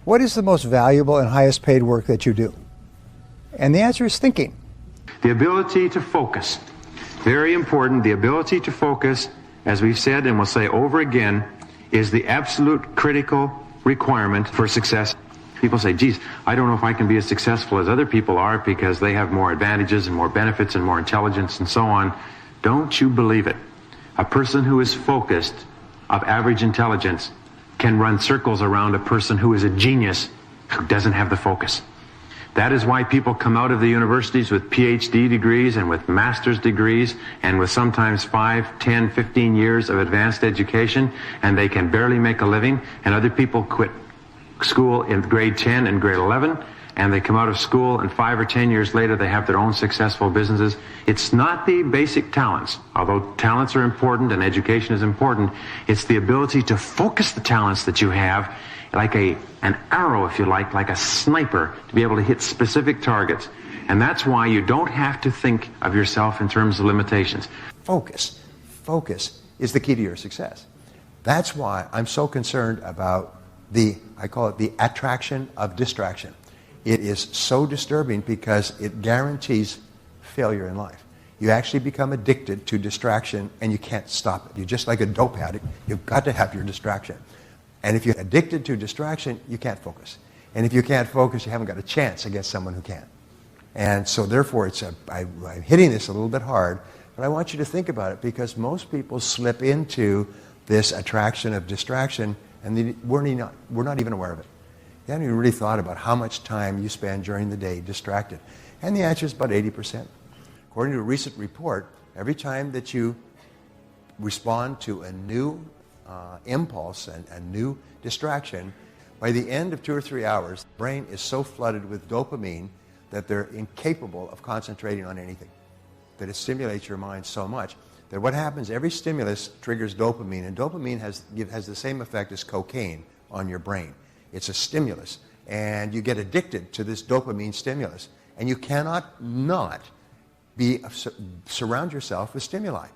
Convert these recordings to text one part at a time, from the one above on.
what is the most valuable and highest paid work that you do? And the answer is thinking. The ability to focus. Very important. The ability to focus, as we've said and we'll say over again, is the absolute critical requirement for success. People say, geez, I don't know if I can be as successful as other people are because they have more advantages and more benefits and more intelligence and so on. Don't you believe it. A person who is focused, of average intelligence, can run circles around a person who is a genius who doesn't have the focus. That is why people come out of the universities with PhD degrees and with master's degrees and with sometimes 5, 10, 15 years of advanced education, and they can barely make a living, and other people quit school in grade 10 and grade 11, and they come out of school and 5 or 10 years later they have their own successful businesses. It's not the basic talents, although talents are important and education is important. It's the ability to focus the talents that you have like an arrow, if you like a sniper, to be able to hit specific targets. And that's why you don't have to think of yourself in terms of limitations. Focus. Focus is the key to your success. That's why I'm so concerned about I call it the attraction of distraction. It is so disturbing because it guarantees failure in life. You actually become addicted to distraction and you can't stop it. You're just like a dope addict. You've got to have your distraction. And if you're addicted to distraction, you can't focus. And if you can't focus, you haven't got a chance against someone who can. And so therefore, I'm hitting this a little bit hard, but I want you to think about it because most people slip into this attraction of distraction and we're not even aware of it. You haven't even really thought about how much time you spend during the day distracted. And the answer is about 80%. According to a recent report, every time that you respond to a new impulse and a new distraction, by the end of 2 or 3 hours, the brain is so flooded with dopamine that they're incapable of concentrating on anything. That it stimulates your mind so much that what happens, every stimulus triggers dopamine, and dopamine has the same effect as cocaine on your brain. It's a stimulus, and you get addicted to this dopamine stimulus, and you cannot not surround yourself with stimuli.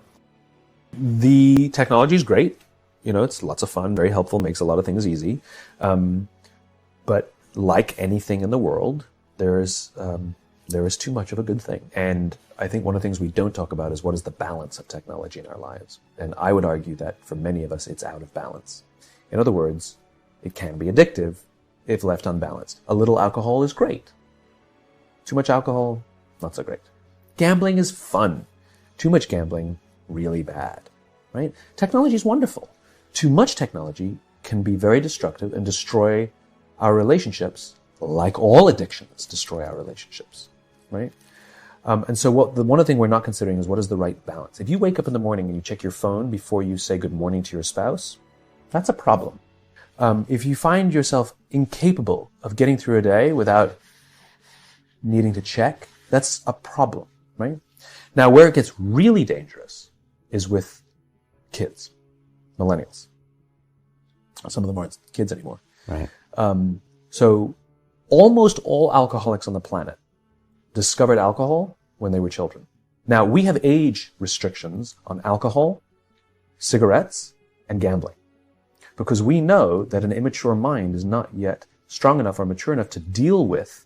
The technology is great. You know, it's lots of fun, very helpful, makes a lot of things easy. But like anything in the world, there is too much of a good thing. And I think one of the things we don't talk about is what is the balance of technology in our lives. And I would argue that for many of us, it's out of balance. In other words, it can be addictive if left unbalanced. A little alcohol is great. Too much alcohol, not so great. Gambling is fun. Too much gambling, really bad. Right? Technology is wonderful. Too much technology can be very destructive and destroy our relationships, like all addictions destroy our relationships. Right? And so one of the things we're not considering is what is the right balance. If you wake up in the morning and you check your phone before you say good morning to your spouse, that's a problem. If you find yourself incapable of getting through a day without needing to check, that's a problem, right? Now, where it gets really dangerous is with kids, millennials. Some of them aren't kids anymore. Right. So almost all alcoholics on the planet discovered alcohol when they were children. Now, we have age restrictions on alcohol, cigarettes, and gambling, because we know that an immature mind is not yet strong enough or mature enough to deal with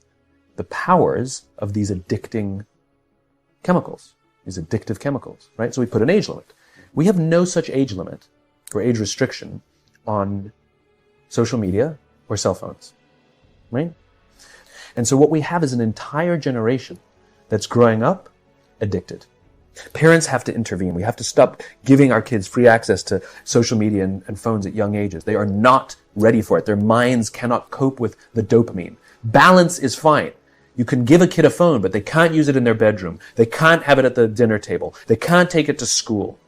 the powers of these addicting chemicals, these addictive chemicals, right? So we put an age limit. We have no such age limit or age restriction on social media or cell phones, right? And so what we have is an entire generation that's growing up addicted. Parents have to intervene. We have to stop giving our kids free access to social media and phones at young ages. They are not ready for it. Their minds cannot cope with the dopamine. Balance is fine. You can give a kid a phone, but they can't use it in their bedroom. They can't have it at the dinner table. They can't take it to school.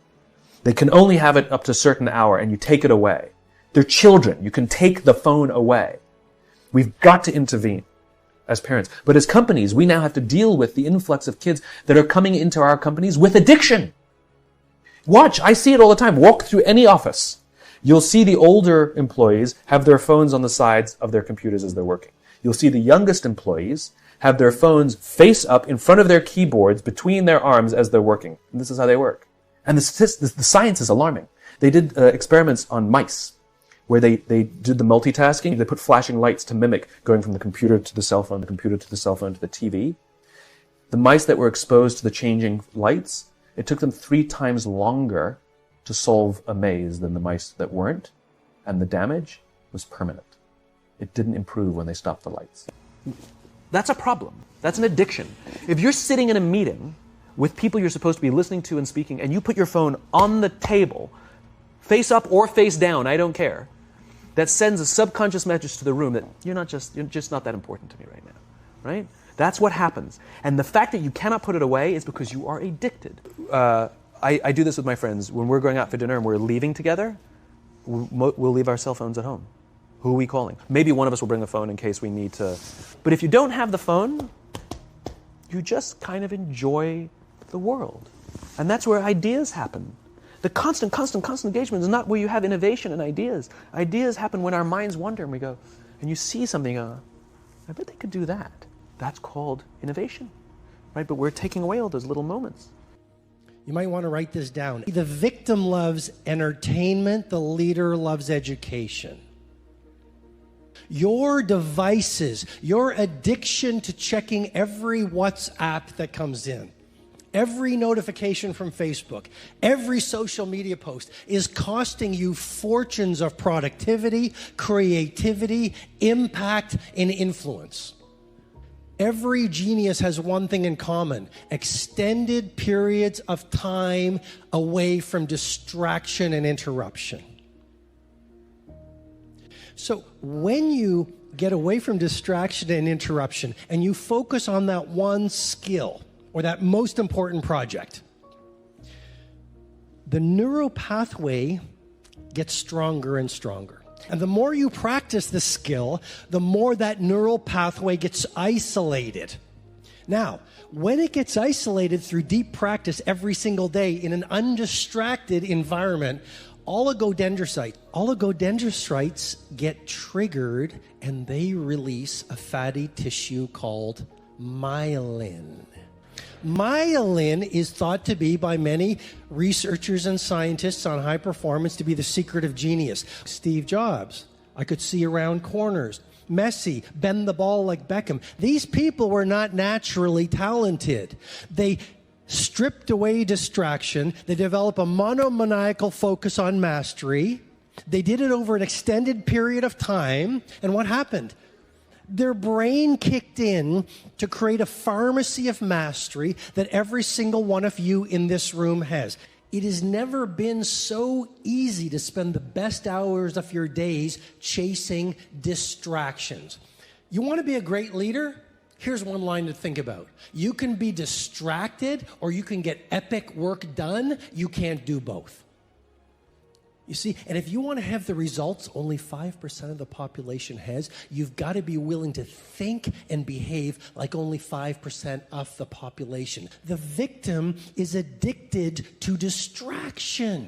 They can only have it up to a certain hour, and you take it away. They're children. You can take the phone away. We've got to intervene as parents. But as companies, we now have to deal with the influx of kids that are coming into our companies with addiction. Watch, I see it all the time. Walk through any office. You'll see the older employees have their phones on the sides of their computers as they're working. You'll see the youngest employees have their phones face up in front of their keyboards between their arms as they're working. And this is how they work. And the science is alarming. They did experiments on mice where they did the multitasking. They put flashing lights to mimic going from the computer to the cell phone, the computer to the cell phone to the TV. The mice that were exposed to the changing lights, it took them 3 times longer to solve a maze than the mice that weren't, and the damage was permanent. It didn't improve when they stopped the lights. That's a problem. That's an addiction. If you're sitting in a meeting with people you're supposed to be listening to and speaking, and you put your phone on the table, face up or face down, I don't care, that sends a subconscious message to the room that you're just not that important to me right now, right? That's what happens. And the fact that you cannot put it away is because you are addicted. I do this with my friends. When we're going out for dinner and we're leaving together, we'll leave our cell phones at home. Who are we calling? Maybe one of us will bring a phone in case we need to. But if you don't have the phone, you just kind of enjoy the world. And that's where ideas happen. The constant engagement is not where you have innovation and ideas. Ideas happen when our minds wander and we go, and you see something, I bet they could do that. That's called innovation, right? But we're taking away all those little moments. You might want to write this down. The victim loves entertainment, the leader loves education. Your devices, your addiction to checking every WhatsApp that comes in, every notification from Facebook, every social media post is costing you fortunes of productivity, creativity, impact, and influence. Every genius has one thing in common: extended periods of time away from distraction and interruption. So when you get away from distraction and interruption and you focus on that one skill or that most important project, the neural pathway gets stronger and stronger. And the more you practice the skill, the more that neural pathway gets isolated. Now, when it gets isolated through deep practice every single day in an undistracted environment, oligodendrocytes get triggered and they release a fatty tissue called myelin. Myelin is thought to be, by many researchers and scientists on high performance, to be the secret of genius. Steve Jobs, I could see around corners. Messi, bend the ball like Beckham. These people were not naturally talented. They stripped away distraction. They developed a monomaniacal focus on mastery. They did it over an extended period of time. And what happened? Their brain kicked in to create a pharmacy of mastery that every single one of you in this room has. It has never been so easy to spend the best hours of your days chasing distractions. You want to be a great leader? Here's one line to think about. You can be distracted or you can get epic work done. You can't do both. You see, and if you want to have the results only 5% of the population has, you've got to be willing to think and behave like only 5% of the population. The victim is addicted to distraction.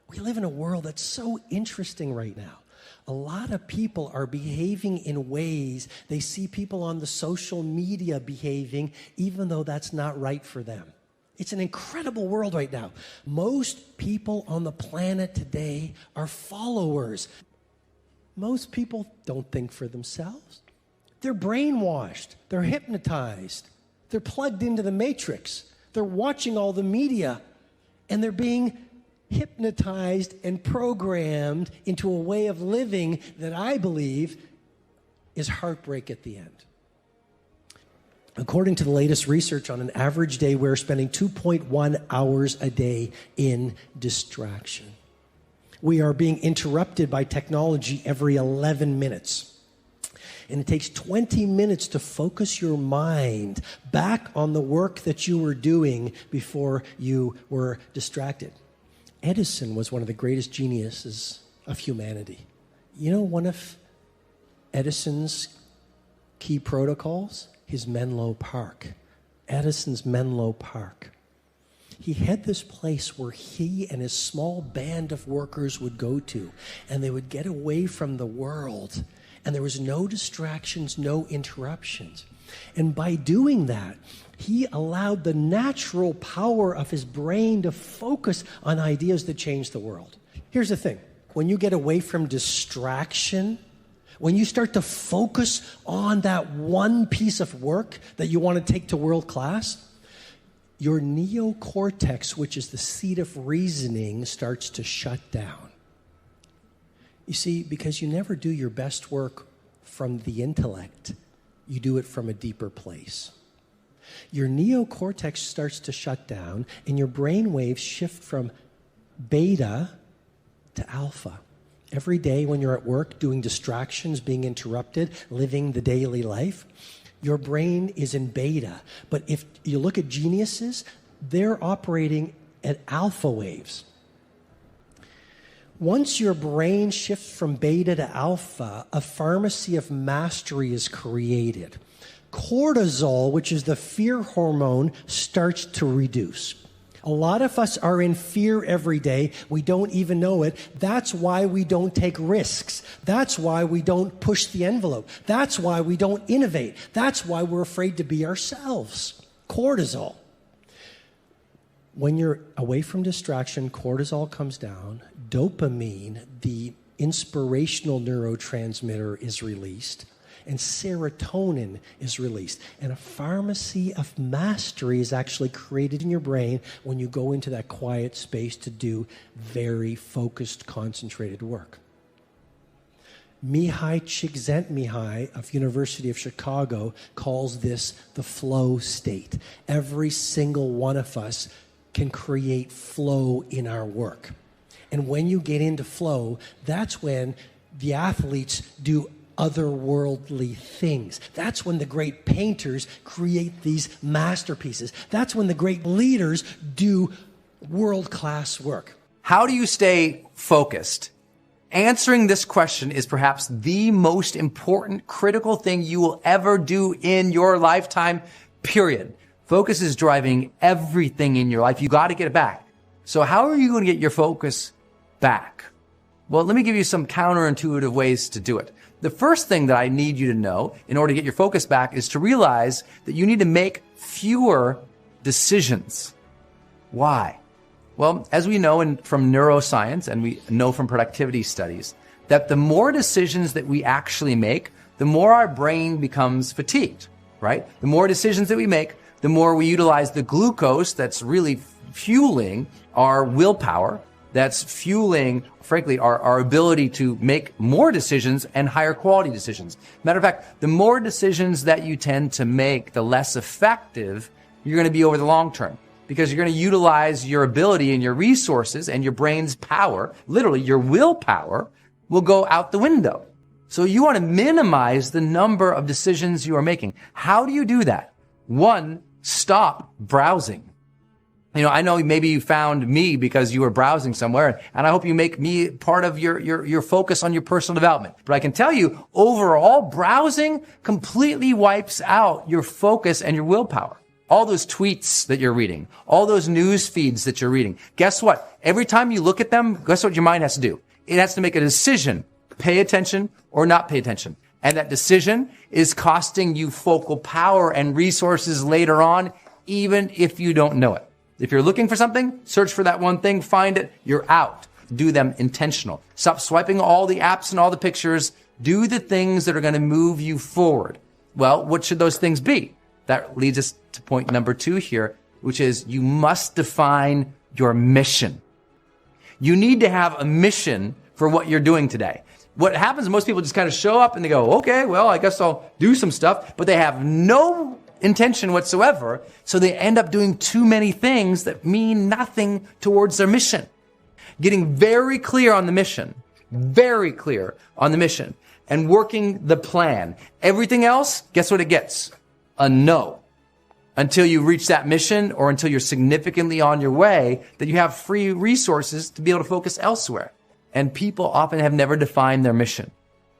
We live in a world that's so interesting right now. A lot of people are behaving in ways they see people on the social media behaving, even though that's not right for them. It's an incredible world right now. Most people on the planet today are followers. Most people don't think for themselves. They're brainwashed. They're hypnotized. They're plugged into the matrix. They're watching all the media, and they're being hypnotized and programmed into a way of living that I believe is heartbreak at the end. According to the latest research, on an average day, we're spending 2.1 hours a day in distraction. We are being interrupted by technology every 11 minutes. And it takes 20 minutes to focus your mind back on the work that you were doing before you were distracted. Edison was one of the greatest geniuses of humanity. You know one of Edison's key protocols? His Menlo Park. Edison's Menlo Park. He had this place where he and his small band of workers would go to, and they would get away from the world, and there was no distractions, no interruptions. And by doing that, he allowed the natural power of his brain to focus on ideas that change the world. Here's the thing. when you get away from distraction, when you start to focus on that one piece of work that you want to take to world class, your neocortex, which is the seat of reasoning, starts to shut down. You see, because you never do your best work from the intellect, you do it from a deeper place. Your neocortex starts to shut down, and your brain waves shift from beta to alpha. Every day when you're at work doing distractions, being interrupted, living the daily life, your brain is in beta. But if you look at geniuses, they're operating at alpha waves. Once your brain shifts from beta to alpha, a pharmacy of mastery is created. Cortisol, which is the fear hormone, starts to reduce. A lot of us are in fear every day. We don't even know it. That's why we don't take risks. That's why we don't push the envelope. That's why we don't innovate. That's why we're afraid to be ourselves. Cortisol. When you're away from distraction, cortisol comes down. Dopamine, the inspirational neurotransmitter, is released. And serotonin is released. And a pharmacy of mastery is actually created in your brain when you go into that quiet space to do very focused, concentrated work. Mihai Csikszentmihalyi of University of Chicago calls this the flow state. Every single one of us can create flow in our work. And when you get into flow, that's when the athletes do otherworldly things. That's when the great painters create these masterpieces. That's when the great leaders do world-class work. How do you stay focused? Answering this question is perhaps the most important, critical thing you will ever do in your lifetime, period. Focus is driving everything in your life. You got to get it back. So how are you going to get your focus back? Well, let me give you some counterintuitive ways to do it. The first thing that I need you to know in order to get your focus back is to realize that you need to make fewer decisions. Why? Well, as we know from neuroscience and we know from productivity studies, that the more decisions that we actually make, the more our brain becomes fatigued, right? The more decisions that we make, the more we utilize the glucose that's really fueling our willpower, that's fueling, frankly, our ability to make more decisions and higher quality decisions. Matter of fact, the more decisions that you tend to make, the less effective you're going to be over the long term, because you're going to utilize your ability and your resources and your brain's power, literally your willpower, will go out the window. So you want to minimize the number of decisions you are making. How do you do that? One, stop browsing. You know, I know maybe you found me because you were browsing somewhere, and I hope you make me part of your focus on your personal development. But I can tell you, overall, browsing completely wipes out your focus and your willpower. All those tweets that you're reading, all those news feeds that you're reading. Guess what? Every time you look at them, guess what your mind has to do? It has to make a decision, pay attention or not pay attention. And that decision is costing you focal power and resources later on, even if you don't know it. If you're looking for something, search for that one thing, find it, you're out. Do them intentional. Stop swiping all the apps and all the pictures. Do the things that are going to move you forward. Well, what should those things be? That leads us to point number 2 here, which is you must define your mission. You need to have a mission for what you're doing today. What happens, most people just kind of show up and they go, okay, well, I guess I'll do some stuff, but they have no intention whatsoever, so they end up doing too many things that mean nothing towards their mission. Getting very clear on the mission, and working the plan. Everything else, guess what it gets? A no. Until you reach that mission or until you're significantly on your way, that you have free resources to be able to focus elsewhere. And people often have never defined their mission.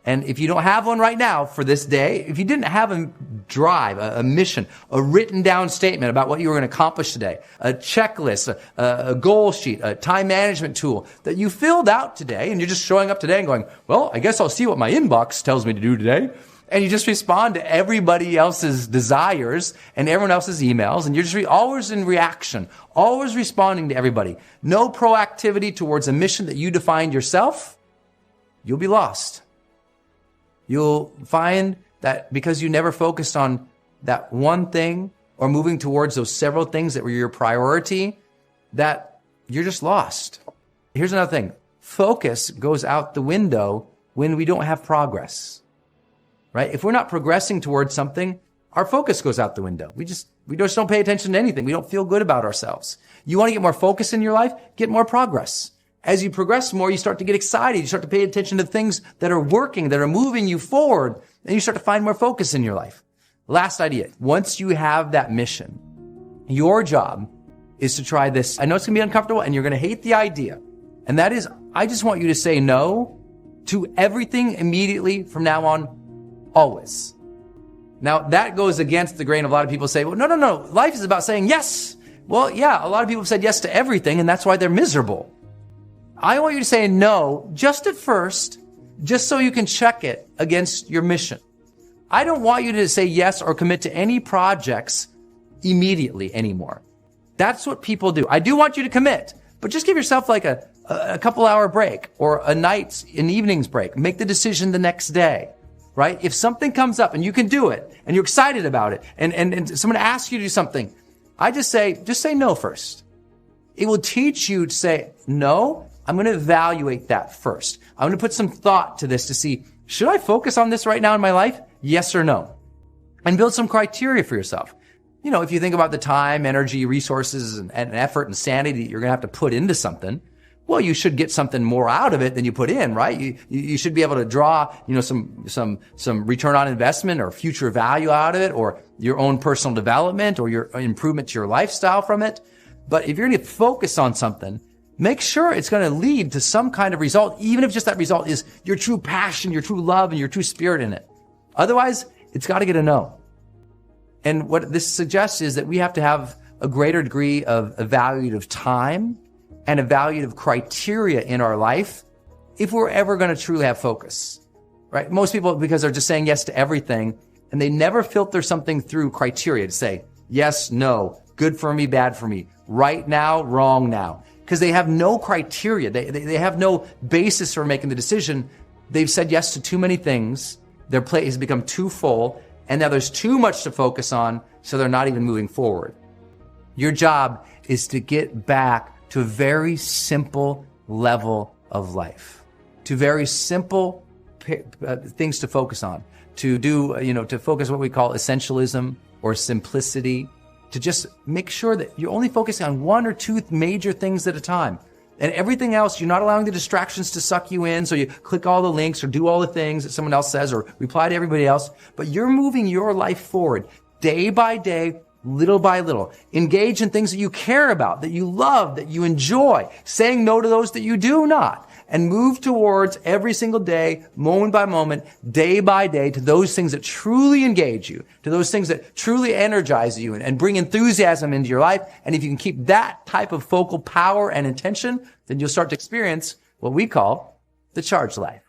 And if you don't have one right now for this day, if you didn't have a drive, a mission, a written down statement about what you were going to accomplish today, a checklist, a goal sheet, a time management tool that you filled out today, and you're just showing up today and going, well, I guess I'll see what my inbox tells me to do today. And you just respond to everybody else's desires and everyone else's emails, and you're just always in reaction, always responding to everybody. No proactivity towards a mission that you defined yourself. you'll be lost. You'll find that because you never focused on that one thing or moving towards those several things that were your priority, that you're just lost. Here's another thing. Focus goes out the window when we don't have progress, right? If we're not progressing towards something, our focus goes out the window. We just don't pay attention to anything. We don't feel good about ourselves. You want to get more focus in your life? Get more progress. As you progress more, you start to get excited. You start to pay attention to things that are working, that are moving you forward, and you start to find more focus in your life. Last idea. Once you have that mission, your job is to try this. I know it's going to be uncomfortable and you're going to hate the idea. And that is, I just want you to say no to everything immediately from now on, always. Now, that goes against the grain of a lot of people say, well, no. Life is about saying yes. Well, yeah, a lot of people have said yes to everything, and that's why they're miserable. I want you to say no just at first, just so you can check it against your mission. I don't want you to say yes or commit to any projects immediately anymore. That's what people do. I do want you to commit, but just give yourself like a couple hour break or an evening's break. Make the decision the next day, right? If something comes up and you can do it and you're excited about it and someone asks you to do something, I just say no first. It will teach you to say, no, I'm going to evaluate that first. I'm going to put some thought to this to see, should I focus on this right now in my life? Yes or no? And build some criteria for yourself. You know, if you think about the time, energy, resources, and effort and sanity that you're going to have to put into something, well, you should get something more out of it than you put in, right? You should be able to draw, some return on investment or future value out of it, or your own personal development or your improvement to your lifestyle from it. But if you're going to focus on something, make sure it's going to lead to some kind of result, even if just that result is your true passion, your true love, and your true spirit in it. Otherwise, it's got to get a no. And what this suggests is that we have to have a greater degree of evaluative time and evaluative criteria in our life if we're ever going to truly have focus, right? Most people, because they're just saying yes to everything, and they never filter something through criteria to say yes, no, good for me, bad for me, right now, wrong now, because they have no criteria. They have no basis for making the decision. They've said yes to too many things. Their plate has become too full, and now there's too much to focus on, so they're not even moving forward. Your job is to get back to a very simple level of life, to very simple things to focus on, to do, to focus what we call essentialism or simplicity, to just make sure that you're only focusing on one or two major things at a time. And everything else, you're not allowing the distractions to suck you in, so you click all the links or do all the things that someone else says or reply to everybody else, but you're moving your life forward day by day, little by little. Engage in things that you care about, that you love, that you enjoy, saying no to those that you do not, and move towards every single day, moment by moment, day by day, to those things that truly engage you, to those things that truly energize you and bring enthusiasm into your life. And if you can keep that type of focal power and intention, then you'll start to experience what we call the charged life.